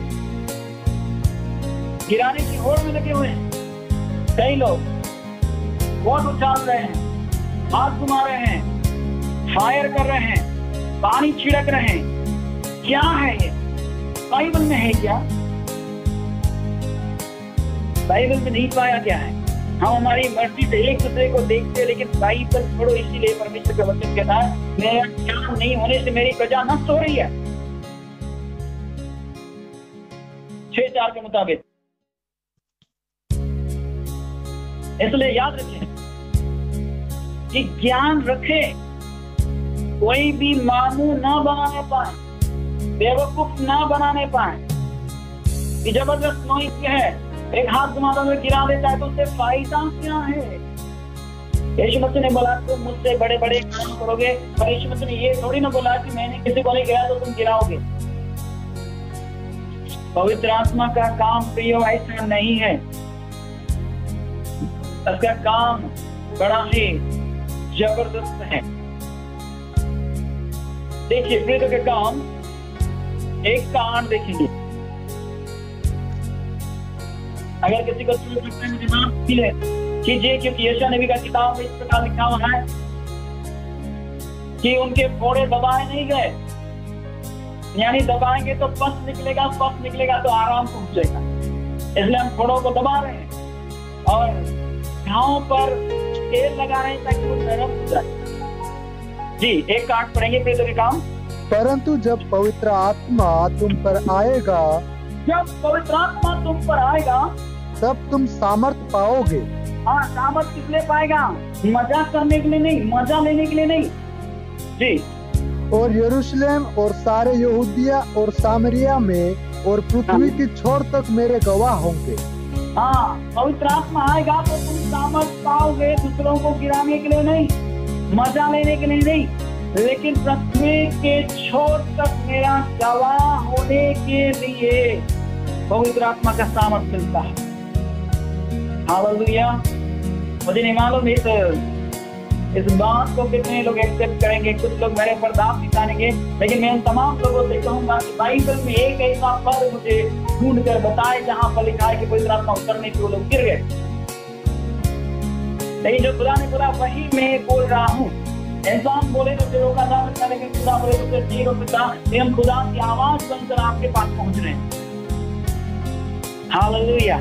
गिराने की होड़ में लगे हुए हैं। कई लोग वोट उछाल रहे हैं, हाथ घुमा रहे हैं, फायर कर रहे हैं, पानी छिड़क रहे हैं। क्या है ये? बाइबल में है क्या? बाइबल में नहीं पाया गया है। हम हमारी मर्जी से एक दूसरे को देखते हैं, लेकिन बाइबल छोड़ो। इसीलिए परमेश्वर का वचन कहता है मेरा काम नहीं होने से मेरी प्रजा नष्ट हो रही है। 6:4 के मुताबिक। इसलिए याद रखें कि ज्ञान रखे, कोई भी मानू ना बनाने पाए, बेवकूफ ना बनाने पाए कि जबरदस्त नोई है, एक हाथ घुमाता हुआ गिरा देता है तो उससे फायदा क्या है। यीशु मसीह ने बोला तुम मुझसे बड़े बड़े काम करोगे, पर यीशु मसीह ने ये थोड़ी ना बोला कि मैंने किसी को नहीं गिराया तो तुम गिराओगे। पवित्र आत्मा का काम प्रियो ऐसा नहीं है। उसका काम बड़ा ही जबरदस्त है। देखिए प्रेरितों के काम 1 का 8 देखेंगे। अगर किसी को माफ कीजिए, क्योंकि यशायाह नबी का किताब में इस प्रकार लिखा हुआ है कि उनके फोड़े दबाए नहीं गए, यानी दबाएंगे तो पस निकलेगा, पस निकलेगा तो आराम पहुंचेगा। इसलिए हम फोड़ों को दबा रहे हैं और घावों पर तेल लगा रहे हैं ताकि वो नरम हो जाए। जी 1 का 8 पढ़ेंगे प्रेरितों के काम। परंतु जब पवित्र आत्मा तुम पर आएगा, जब पवित्र आत्मा तुम पर आएगा तब तुम सामर्थ पाओगे। हाँ, सामर्थ किस लिए पाएगा? मजाक करने के लिए नहीं, मजा लेने के लिए नहीं। जी। और यरूशलेम और सारे यहूदिया और सामरिया में और पृथ्वी की छोर तक मेरे गवाह होंगे। हाँ, पवित्र आत्मा आएगा तो तुम सामर्थ पाओगे, दूसरों को गिराने के लिए नहीं, मजा लेने के लिए नहीं, लेकिन पृथ्वी के छोर तक मेरा गवाह होने के लिए पवित्र आत्मा का सामर्थ मिलता है। हालेलुया। मुझे नहीं मालूम इस बात को कितने लोग एक्सेप्ट करेंगे। कुछ लोग मेरे पर दाव निकालेंगे, लेकिन मैं उन तमाम लोगों से कहूंगा कि बाइबल में एक ऐसा पद मुझे ढूंढ कर बताए जहां पर लिखा है कि पवित्र आत्मा उतरने से वो लोग गिर गए। लेकिन जो खुदा ने बोला वही मैं बोल रहा हूँ। इंसान बोले तो रोका जा सकता, लेकिन खुदा बोले तो फिर नहीं रोक सकता। हम खुदा की आवाज बनकर आपके पास पहुंच रहे हैं। हालेलुया।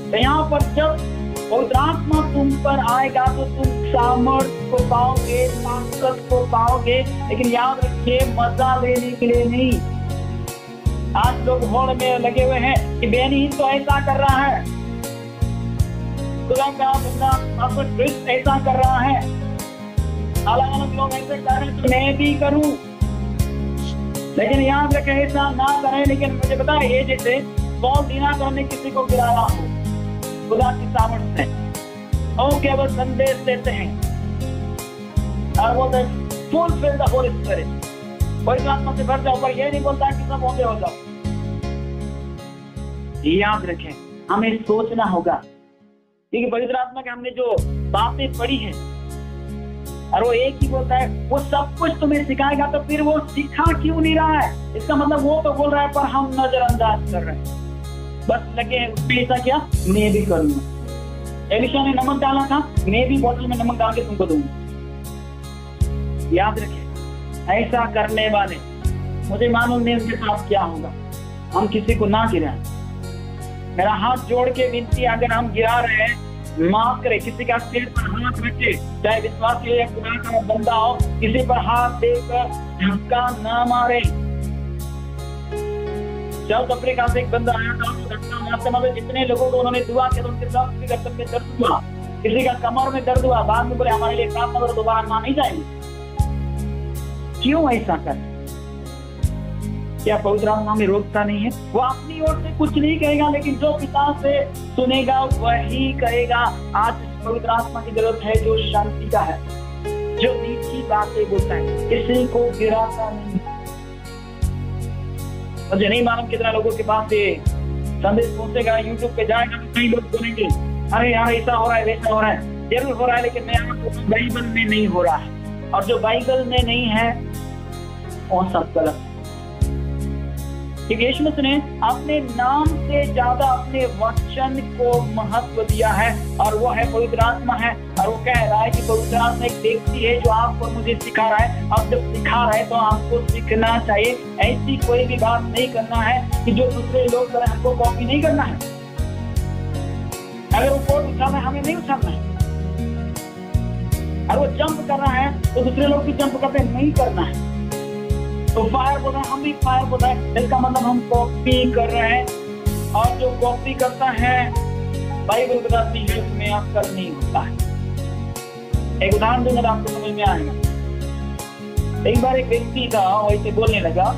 तो यहाँ पर जब पवित्र आत्मा तुम पर आएगा तो तुम सामर्थ्य को पाओगे, ताकत को पाओगे, लेकिन याद रखिए मजा लेने के लिए नहीं। आज लोग होड़ में लगे हुए हैं कि बेनीहीन तो ऐसा कर रहा है, खुदा का बंदा आपको ट्विस्ट ऐसा कर रहा है, अलग अलग लोग ऐसे कर रहे हैं तो मैं भी करूं। लेकिन याद रखें ऐसा ना करें। लेकिन मुझे पता है ये जैसे बहुत दिना करने किसी को गिराया हो, खुदा की सामर्थ्य है और केवल संदेश देते हैं और वो फुलफिल द होली स्पिरिट, पवित्र आत्मा से भर जाओ, पर ये नहीं बोलता कि सब होते हो जाओ। याद रखें हमें सोचना होगा, क्योंकि पवित्र आत्मा के हमने जो बातें पढ़ी हैं और वो एक ही बोलता है वो सब कुछ तुम्हें सिखाएगा, तो फिर वो सिखा क्यों नहीं रहा है? इसका मतलब वो तो बोल रहा है पर हम नजरअंदाज कर रहे हैं, बस लगे उसमें ऐसा क्या मैं भी करूंगा। एलिशा ने नमक डाला था, मैं भी बोतल में नमक डाल के तुमको दूंगा। याद रखें ऐसा करने वाले, मुझे मालूम नहीं उनके साथ क्या होगा। हम किसी को ना गिराएं। मेरा हाथ जोड़ के विनती, अगर हम गिरा रहे हैं माफ करे, किसी का सिर पर हाथ रखे, चाहे विश्वास या खुदा का बंदा हो, किसी पर हाथ देकर धक्का ना मारे। साउथ अफ्रीका से एक बंदा आया था, धक्का मारते मारते जितने लोगों को उन्होंने दुआ किया उनके सब के गर्दन में दर्द हुआ, किसी का कमर में दर्द हुआ, बाद में बोले हमारे लिए प्रार्थना करो, दोबारा ना नहीं जाएंगे। क्यों ऐसा कर? क्या पवित्र आत्मा हमें रोकता नहीं है? वो अपनी ओर से कुछ नहीं कहेगा, लेकिन जो पिता से सुनेगा वही कहेगा। आज पवित्र आत्मा की जरूरत है जो शांति का है, जो मीठी बातें बोलता है, किसी को गिराता नहीं। मुझे नहीं मालूम कितना लोगों के पास ये संदेश पहुंचेगा, यूट्यूब पे जाएगा तो कई लोग बोलेंगे अरे यार ऐसा हो रहा है, वैसा हो रहा है। जरूर हो रहा है, लेकिन मैं आपको बाइबल में नहीं हो रहा है, और जो बाइबल में नहीं है वो सब गलत। क्योंकि यीशु मसीह ने अपने नाम से ज्यादा अपने वचन को महत्व दिया है, और वो है पवित्र आत्मा है। और वो कह रहा है कि पवित्र आत्मा एक व्यक्ति है जो आपको मुझे सिखा रहा है। अब जब सिखा रहा है तो आपको सीखना चाहिए। ऐसी कोई भी बात नहीं करना है कि जो दूसरे लोग करें, हमको कॉपी नहीं करना है। अगर वो कोट उछालना है, हमें नहीं उछालना है। अगर वो जंप कर रहा है तो दूसरे लोग भी जंप करते हैं, नहीं करना है। तो फायर बोल रहा है, हम भी फायर बोल रहे हैं, इसका मतलब हम कॉपी कर रहे हैं। और जो कॉपी करता है, बाइबल बताती है उसमें अक्ल नहीं होता है। एक उदाहरण दूंगा, आपको समझ में आएगा। एक बार एक व्यक्ति था, वैसे बोलने लगा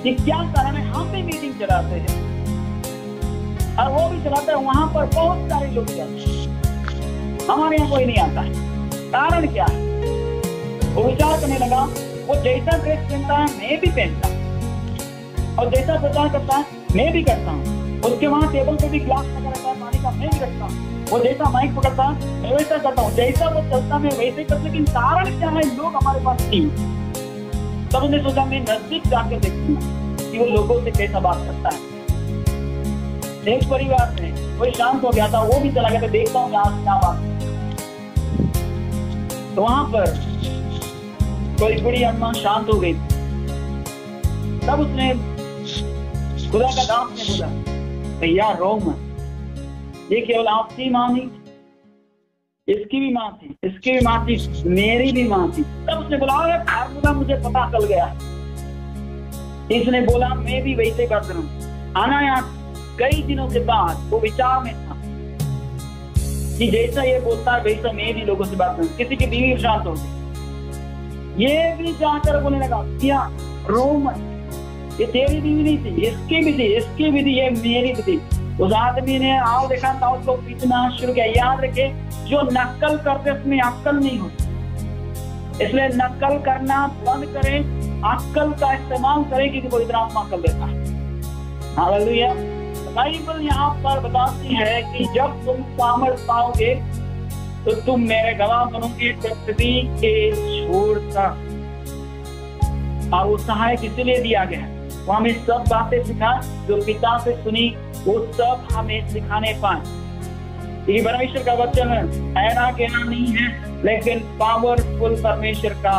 कि क्या कारण है, हम भी मीटिंग चलाते हैं और वो भी चलाता है, वहां पर बहुत सारे लोग जाते हैं, हमारे यहाँ कोई नहीं आता है, कारण क्या है? वो विचार करने लगा, वो जैसा ड्रेस पहनता है मैं भी पहनता हूँ, और जैसा प्रचार करता है मैं भी करता हूँ, उसके वहां टेबल पे भी ग्लास लगा रहता है पानी का, मैं भी रखता हूँ, वो जैसा माइक पकड़ता है मैं वैसा करता हूँ, जैसा वो चलता मैं वैसे करता। लेकिन कारण क्या है? लोग हमारे पास नहीं। तब उसने सोचा मैं नजदीक जाकर देखूंगा कि वो लोगों से कैसा बात करता है। एक परिवार में कोई शांत हो गया था, वो भी चला गया था, देखता हूँ यहाँ क्या बात। तो वहां पर कोई बड़ी अम्मा शांत हो गई। तब उसने खुदा का दास ने बोला, भैया रो मत, ये केवल आपकी माँ नहीं, इसकी भी माँ थी, इसकी भी माँ थी, मेरी भी माँ थी। तब उसने बोला, अरे फार्मूला मुझे पता चल गया। इसने बोला मैं भी वैसे कर रहा हूँ। आना यहाँ कई दिनों के बाद वो विचार में था कि जैसा ये बोलता है वैसा मैं भी लोगों से बात करूँ। किसी की बीवी शांत हो गई, ये भी जाकर बोलने लगा, क्या रो मत, ये तेरी बीवी नहीं थी, इसकी भी थी, इसकी भी थी, ये मेरी भी थी। उस आदमी ने आओ देखा था, उसको पीटना शुरू किया। याद रखे, जो नकल करते उसमें अक्ल नहीं होती, इसलिए नकल करना बंद करें, अक्ल का इस्तेमाल करें, क्योंकि पवित्र आत्मा अक्ल देता है। हालेलुया। बाइबल यहाँ पर बताती है कि जब तुम सामर्थ पाओगे तो तुम मेरे गवाह बनोगे पृथ्वी के छोर तक। और वो सहायक इसलिए दिया गया है, वो हमें सब बातें सिखा जो पिता से सुनी, वो सब हमें सिखाने पाए। ये परमेश्वर का वचन है ना कहना नहीं है, लेकिन पावरफुल परमेश्वर का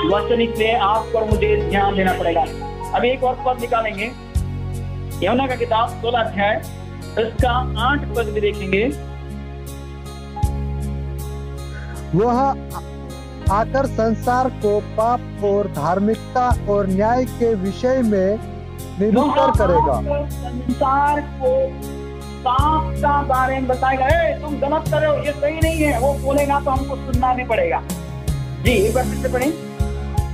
वचन, इसलिए आपको मुझे ध्यान देना पड़ेगा। अब एक और पद निकालेंगे, यूहन्ना का किताब 16 अध्याय इसका 8 पद भी देखेंगे। वह आकर संसार को पाप और धार्मिकता और न्याय के विषय में निरूपण करेगा। संसार को पाप का बारे में बताएगा, तुम गलत कर रहे हो, ये सही नहीं है, वो बोलेगा तो हमको सुनना भी पड़ेगा। जी एक बार फिर से पढ़ें।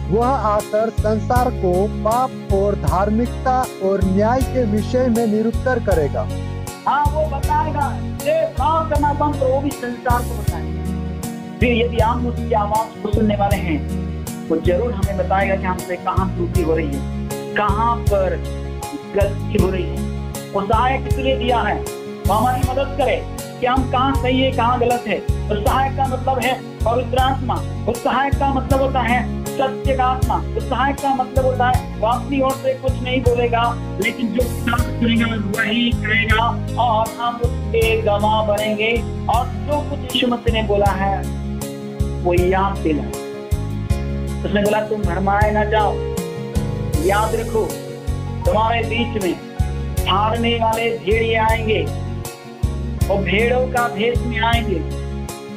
वह आकर संसार को पाप और धार्मिकता और न्याय के विषय में निरूपण करेगा। हाँ, वो बताएगा, ये पाप करना बंद करो, वो भी संसार को बताएगा। फिर यदि हम उसकी आवाज को सुनने वाले हैं, वो जरूर हमें बताएगा कि हमसे कहाँ त्रुटि हो रही है, कहाँ पर गलती हो रही है। वो सहायक इसलिए दिया है, वो हमारी मदद करे कि हम कहाँ सही है, कहाँ गलत है। उस सहायक का मतलब है पवित्र आत्मा, उस सहायक का मतलब होता है सत्य का आत्मा, उस सहायक का मतलब होता है वो अपनी ओर से कुछ नहीं बोलेगा, लेकिन जो सुनेगा वही करेगा, और हम उसके गवाह बनेंगे। और जो कुछ यीशु मसीह ने बोला है वो याद दिला। उसने बोला तुम भरमाए ना जाओ, याद रखो तुम्हारे बीच में फाड़ने वाले भेड़िए आएंगे और भेड़ों का भेष में आएंगे।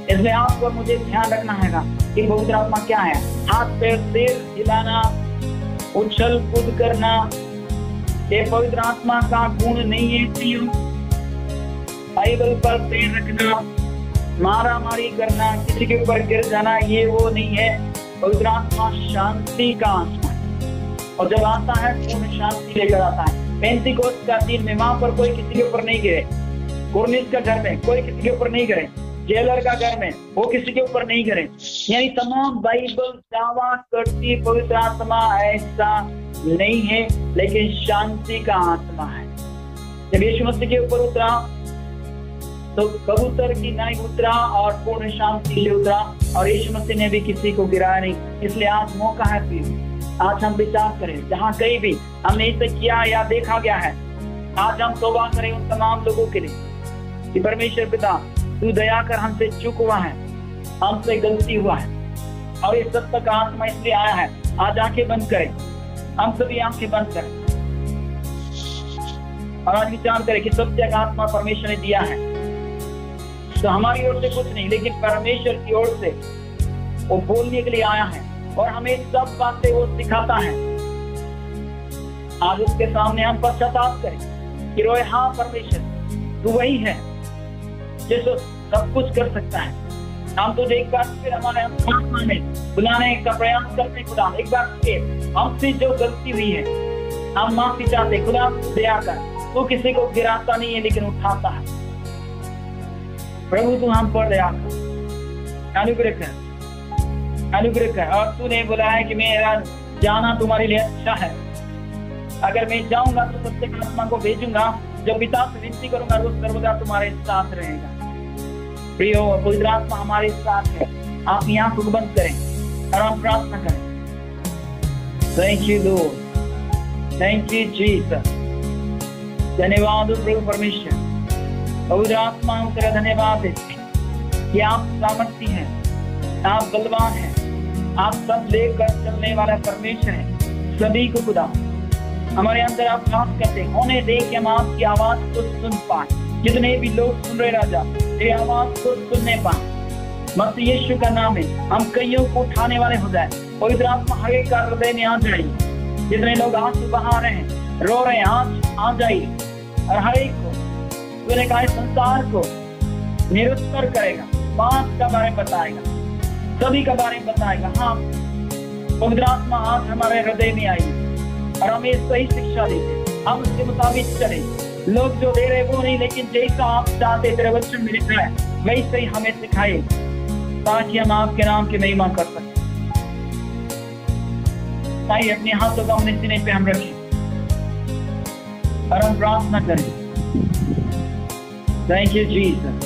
इसलिए आपको मुझे ध्यान रखना है कि पवित्र आत्मा क्या है। हाथ पैर सिर हिलाना, उछल कूद करना, ये पवित्र आत्मा का गुण नहीं है। बाइबल पर पैर रखना, मारा मारी करना, किसी के ऊपर गिर जाना, ये वो नहीं है। पवित्र आत्मा शांति का आत्मा है, और जब आता है पूर्ण शांति लेकर आता है। पेंतीकोस्त का दिन में वहां पर कोई किसी के ऊपर नहीं गिरे, कुरनीस का घर में कोई किसी के ऊपर नहीं गिरे, जेलर का घर में वो किसी के ऊपर नहीं गिरे। यानी तमाम बाइबल दावा करती पवित्र आत्मा ऐसा नहीं है, लेकिन शांति का आत्मा है। जब यीशु मसीह के ऊपर उतरा तो कबूतर की नाई उतरा और पूर्ण शांति से उतरा, और यीशु मसीह ने भी किसी को गिराया नहीं। इसलिए आज मौका है फिर, आज हम विचार करें, जहाँ कहीं भी हमने इसे किया या देखा गया है, आज हम तौबा करें उन तमाम लोगों के लिए कि परमेश्वर पिता तू दया कर, हमसे चूक हुआ है, हमसे गलती हुआ है, और इस सत्य का आत्मा इसलिए आया है। आज आंखें बंद करें, हम सभी आंखें बंद करें और आज विचार करें कि सत्य का आत्मा परमेश्वर ने दिया है, तो हमारी ओर से कुछ नहीं, लेकिन परमेश्वर की ओर से वो बोलने के लिए आया है और हमें सब बातें वो सिखाता है। आज उसके सामने हम पश्चाताप करें कि रोए, हाँ परमेश्वर तू वही है जो सब कुछ कर सकता है। हम तुझे एक बार फिर हमारे आत्मा में बुलाने का प्रयास करते खुदा, एक बार फिर हमसे जो गलती हुई है हम माफी चाहते खुदा, दया कर। तू किसी को गिराता नहीं है लेकिन उठाता है। प्रभु तू हम पर दया कर, अनुग्रह कर। और तूने बोला है कि मेरा जाना तुम्हारे लिए अच्छा है। अगर मैं जाऊंगा तो सत्य की आत्मा को भेजूंगा, जब पिता से विनती करूंगा वो सर्वदा तुम्हारे साथ रहेगा। प्रियो, पवित्र आत्मा हमारे साथ है। आप यहाँ को बंद करें और हम प्रार्थना करें। Thank you Lord, thank you Jesus. धन्यवाद प्रभु परमेश्वर, पवित्र आत्मा तेरा धन्यवाद है कि आप सामर्थी हैं, आप बलवान हैं, आप सब लेकर चलने वाला परमेश्वर है। सभी को खुदा हमारे अंदर आप बात करते होने दे कि हम आपकी आवाज को सुन पाए। जितने भी लोग सुन रहे राजा, तेरी आवाज को सुनने पाए। मसीह यीशु का नाम है, हम कईयों को उठाने वाले हो जाए। पवित्र आत्मा हर एक का हृदय में आ जाए। जितने लोग आंसू बहा रहे हैं, रो रहे हैं, आज आ जाइए और हर एक को तूने कहा संसार को निरुत्तर करेगा, बात का बारे में बताएगा, सभी का बारे में बताएगा। हाँ पवित्र आत्मा आज हमारे हृदय में आई और हमें सही शिक्षा दीजिए, हम उसके मुताबिक चले। लोग जो दे रहे वो नहीं, लेकिन जैसा आप चाहते तेरे वचन में लिखा है वैसे ही हमें सिखाए, ताकि हम आपके नाम की महिमा कर सकें। आइए अपने हाथों को अपने सीने पे हम रखें और हम प्रार्थना करें। Thank you Jesus.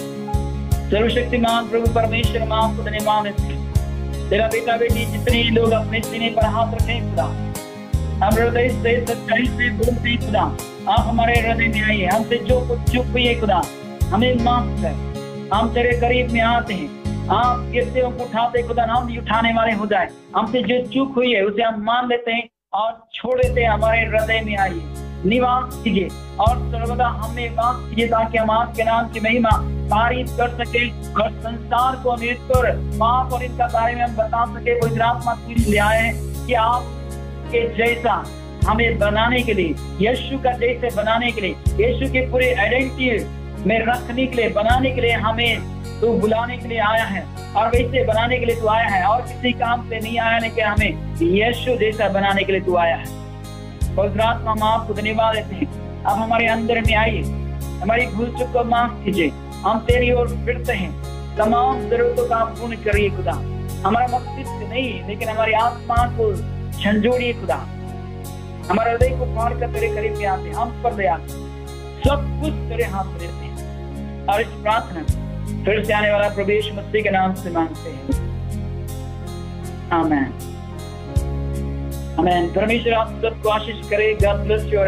सर्वशक्तिमान प्रभु परमेश्वर, हम आपको धन्यवाद देते हैं। तेरा बेटा बेटी जितने लोग अपने सीने पर हाथ रखें खुदा, हम हृदय से सच्चाई से बोलते हैं खुदा, आप हमारे हृदय में आइए। हमसे जो कुछ चूक हुई है खुदा हमें माफ कर। हम तेरे करीब में आते हैं, आप गिरते को उठाते खुदा, हम भी उठाने वाले हो जाए। हमसे जो चूक हुई है उसे हम मान लेते हैं और छोड़ देते हैं। हमारे हृदय में आइए, निवास कीजिए और सर्वदा हमें वास कीजिए, ताकि हम आपके नाम की महिमा तारीफ कर सके और संसार को निरुत्तर पाप और इनका बारे में हम बता सके। पवित्र आत्मा ले आए हैं कि आप के जैसा हमें बनाने के लिए, यीशु का जैसे बनाने के लिए, यीशु की पूरी आइडेंटिटी में रखने के लिए, बनाने के लिए हमें तू बुलाने के लिए आया है और वैसे बनाने के लिए तू आया है। और किसी काम से नहीं आया, लेकिन हमें यीशु जैसा बनाने के लिए तू आया है। पवित्र आत्मा हम आपको धन्यवाद देते हैं। अब हमारे अंदर में आइए, हमारी भूल चूक को माफ कीजिए। हम तेरी ओर फिरते हैं, तमाम जरूरतों का पूर्ण करिए खुदा। हमारा मस्तिष्क नहीं, लेकिन हमारी आत्मा को झंझोड़िए खुदा। हमारे हृदय को फाड़ कर तेरे करीब में आते हैं। हम पर दया, सब कुछ तेरे हाथ में देते हैं और इस प्रार्थना फिर से आने वाला प्रभु यीशु मसीह के नाम से मांगते हैं, आमीन। आमीन। परमेश्वर आप सबको आशीष करे। God bless you.